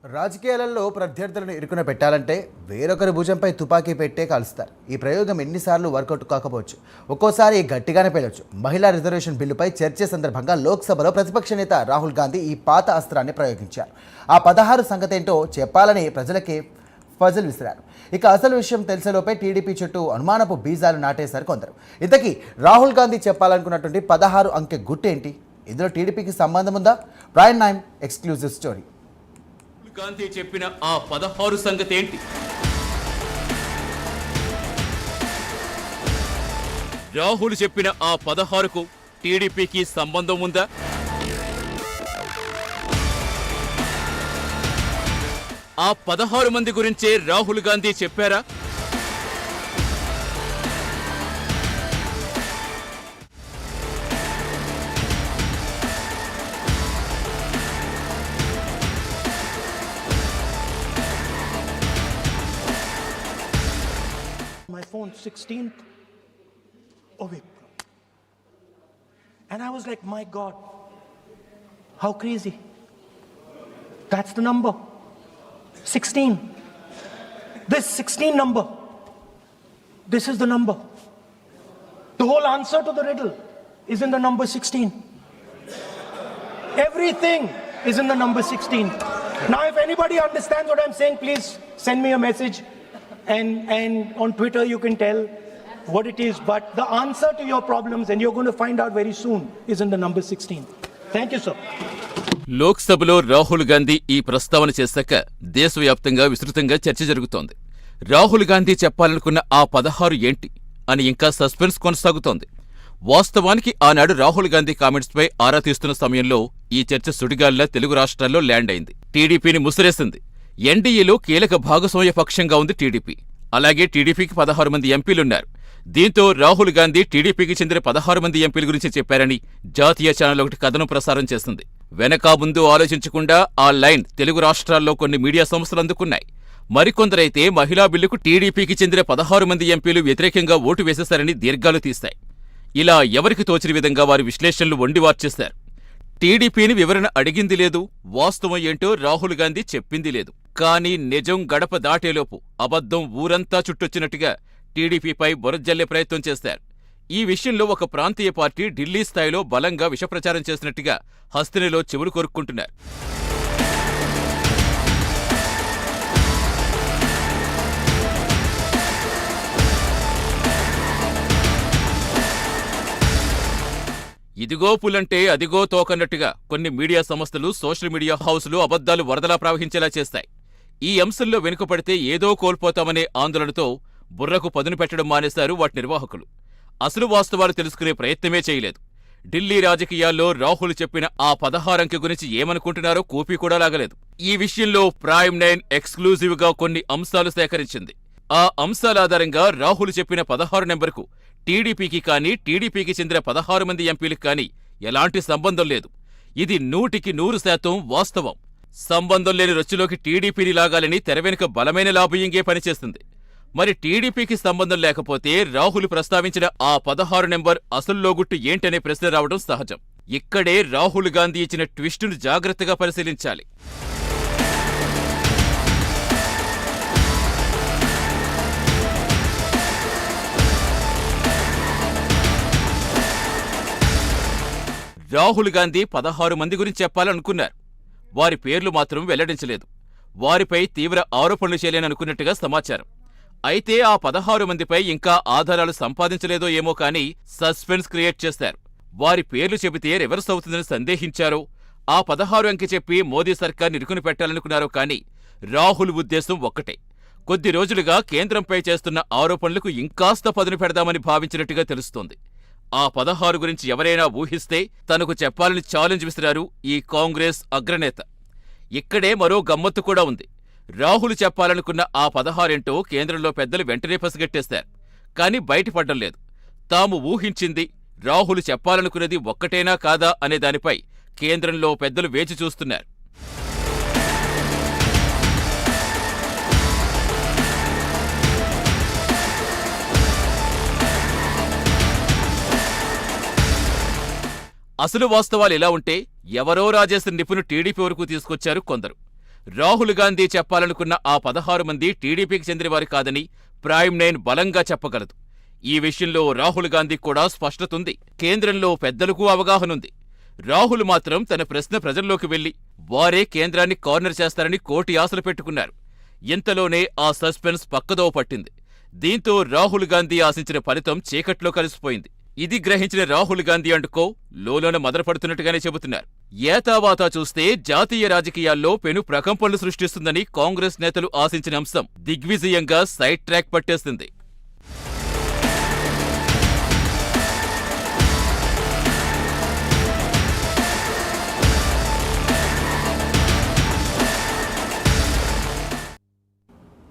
రాజకీయాలలో ప్రత్యర్థులను ఇరుకున పెట్టాలంటే వేరొకరి భుజంపై తుపాకీ పెట్టే కాలుస్తారు. ఈ ప్రయోగం ఎన్నిసార్లు వర్కౌట్ కాకపోవచ్చు, ఒక్కోసారి గట్టిగానే పేలొచ్చు. మహిళా రిజర్వేషన్ బిల్లుపై చర్చ సందర్భంగా లోక్సభలో ప్రతిపక్ష నేత రాహుల్ గాంధీ ఈ పాత అస్త్రాన్ని ప్రయోగించారు. ఆ 16 సంగతేంటో చెప్పాలని ప్రజలకి పజిల్ విసిరారు. ఇక అసలు విషయం తెలిసేలోపే టీడీపీ చుట్టూ అనుమానపు బీజాలు నాటేశారు కొందరు. ఇంతకీ రాహుల్ గాంధీ చెప్పాలనుకున్నటువంటి 16 అంకె గుట్టేంటి? ఇందులో టీడీపీకి సంబంధం ఉందా? Prime 9 exclusive story. గాంధీ చెప్పిన ఆ 16 సంగతి ఏంటి? రాహుల్ చెప్పిన ఆ 16కు టీడీపీకి సంబంధం ఉందా? ఆ 16 మంది గురించే రాహుల్ గాంధీ చెప్పారా? My phone 16th of April. And I was like, my God, how crazy. That's the number. 16. This 16 number. This is the number. The whole answer to the riddle is in the number 16. Everything is in the number 16. Now, if anybody understands what I'm saying, please send me a message. And on Twitter you can tell what it is, but the answer to your problems, and you're going to find out very soon, is in the number 16. Thank you, sir. లోక్సభలో రాహుల్ గాంధీ ఈ ప్రస్తావన చేశాక దేశవ్యాప్తంగా విస్తృతంగా చర్చ జరుగుతోంది. రాహుల్ గాంధీ చెప్పాలనుకున్న ఆ 16 ఏంటి అని ఇంకా సస్పెన్స్ కొనసాగుతోంది. వాస్తవానికి ఆనాడు రాహుల్ గాంధీ కామెంట్స్పై ఆరా తీస్తున్న సమయంలో ఈ చర్చ సుడిగాలిలా తెలుగు రాష్ట్రాల్లో ల్యాండ్ అయింది. టీడీపీని ముసిరేసింది. ఎన్డీఏలో కీలక భాగస్వామ్య పక్షంగా ఉంది టీడీపీ. అలాగే టీడీపీకి 16 మంది ఎంపీలున్నారు. దీంతో రాహుల్ గాంధీ టీడీపీకి చెందిన 16 మంది ఎంపీల గురించి చెప్పారని జాతీయ ఛానల్ ఒకటి కథనం ప్రసారం చేస్తుంది. వెనకా ముందు ఆలోచించకుండా ఆ లైన్ తెలుగు రాష్ట్రాల్లో కొన్ని మీడియా సంస్థలు అందుకున్నాయి. మరికొందరైతే మహిళా బిల్లుకు టీడీపీకి చెందిన 16 మంది ఎంపీలు వ్యతిరేకంగా ఓటు వేసేశారని దీర్ఘాలు తీశాయి. ఇలా ఎవరికి తోచిన విధంగా వారి విశ్లేషణలు వండివార్చేశారు. టీడీపీని వివరణ అడిగింది లేదు, వాస్తవం ఏంటో రాహుల్ గాంధీ చెప్పింది లేదు. కానీ నిజం గడప దాటేలోపు అబద్ధం ఊరంతా చుట్టొచ్చినట్టుగా టీడీపీపై బురజల్లే ప్రయత్నం చేశారు. ఈ విషయంలో ఒక ప్రాంతీయ పార్టీ ఢిల్లీ స్థాయిలో బలంగా విషప్రచారం చేసినట్టుగా హస్తినిలో చెవులు కొరుక్కుంటున్నారు. ఇదిగో పులంటే అదిగో తోకన్నట్టుగా కొన్ని మీడియా సంస్థలు, సోషల్ మీడియా హౌస్లు అబద్ధాలు వరదలా ప్రవహించేలా చేస్తాయి. ఈ అంశంలో వెనుకపడితే ఏదో కోల్పోతామనే ఆందోళనతో బుర్రకు పదును పెట్టడం మానేశారు వాటి నిర్వాహకులు. అసలు వాస్తవాలు తెలుసుకునే ప్రయత్నమే చేయలేదు. ఢిల్లీ రాజకీయాల్లో రాహుల్ చెప్పిన ఆ 16 అంకె గురించి ఏమనుకుంటున్నారో కూపీ కూడా లాగలేదు. ఈ విషయంలో ప్రైమ్ 9 ఎక్స్క్లూజివ్గా కొన్ని అంశాలు సేకరించింది. ఆ అంశాల ఆధారంగా రాహుల్ చెప్పిన 16 నెంబర్కు టీడీపీకి కానీ, టీడీపీకి చెందిన 16 మంది ఎంపీలకు కానీ ఎలాంటి సంబంధం లేదు. ఇది 100% వాస్తవం. సంబంధం లేని రొచ్చులోకి టీడీపీని లాగాలని తెరవెనుక బలమైన లాబియింగే పనిచేస్తుంది. మరి టీడీపీకి సంబంధం లేకపోతే రాహుల్ ప్రస్తావించిన ఆ 16 నెంబర్ అసలు లోగుట్టు ఏంటనే ప్రశ్న రావడం సహజం. ఇక్కడే రాహుల్ గాంధీ ఇచ్చిన ట్విస్టును జాగ్రత్తగా పరిశీలించాలి. రాహుల్ గాంధీ 16 మంది గురించి చెప్పాలనుకున్నారు. వారి పేర్లు మాత్రం వెల్లడించలేదు. వారిపై తీవ్ర ఆరోపణలు చేయాలనుకున్నట్టుగా సమాచారం. అయితే ఆ 16 మందిపై ఇంకా ఆధారాలు సంపాదించలేదో ఏమో కానీ సస్పెన్స్ క్రియేట్ చేశారు. వారి పేర్లు చెబితే రివర్స్ అవుతుందని సందేహించారో, ఆ 16 అంకె చెప్పి మోదీ సర్కార్ని ఇరుకుని పెట్టాలనుకున్నారో కానీ రాహుల్ ఉద్దేశం ఒక్కటే. కొద్ది రోజులుగా కేంద్రంపై చేస్తున్న ఆరోపణలకు ఇంకాస్త పదును పెడదామని భావించినట్టుగా తెలుస్తోంది. ఆ 16 గురించి ఎవరైనా ఊహిస్తే తనకు చెప్పాలని ఛాలెంజ్ విసిరారు ఈ కాంగ్రెస్ అగ్రనేత. ఇక్కడే మరో గమ్మత్తు కూడా ఉంది. రాహుల్ చెప్పాలనుకున్న ఆ 16 ఏంటో కేంద్రంలో పెద్దలు వెంటనే పసిగట్టేశారు. కానీ బయటపడ్డం లేదు. తాము ఊహించింది, రాహుల్ చెప్పాలనుకున్నది ఒక్కటేనా కాదా అనే దానిపై కేంద్రంలో పెద్దలు వేచి చూస్తున్నారు. అసలు వాస్తవాలు ఎలా ఉంటే ఎవరో రాజేసిన నిపుణు టీడీపీ వరకు తీసుకొచ్చారు కొందరు. రాహుల్ గాంధీ చెప్పాలనుకున్న ఆ 16 మంది టీడీపీకి చెందినవారు కాదని ప్రైమ్ 9 బలంగా చెప్పగలదు. ఈ విషయంలో రాహుల్ గాంధీ కూడా స్పష్టతుంది. కేంద్రంలో పెద్దలకు అవగాహనుంది. రాహుల్ మాత్రం తన ప్రశ్న ప్రజల్లోకి వెళ్లి వారే కేంద్రాన్ని కార్నర్ చేస్తారని కోటి ఆశలు పెట్టుకున్నారు. ఇంతలోనే ఆ సస్పెన్స్ పక్కదోవ పట్టింది. దీంతో రాహుల్ గాంధీ ఆశించిన ఫలితం చీకట్లో కలిసిపోయింది. ఇది గ్రహించిన రాహుల్ గాంధీ అంటుకో లోలోన మదనపడుతున్నట్టుగానే చెబుతున్నారు. ఏతావాతా చూస్తే జాతీయ రాజకీయాల్లో పెను ప్రకంపనలు సృష్టిస్తుందని కాంగ్రెస్ నేతలు ఆశించిన అంశం దిగ్విజయంగా సైడ్ ట్రాక్ పట్టేస్తుంది.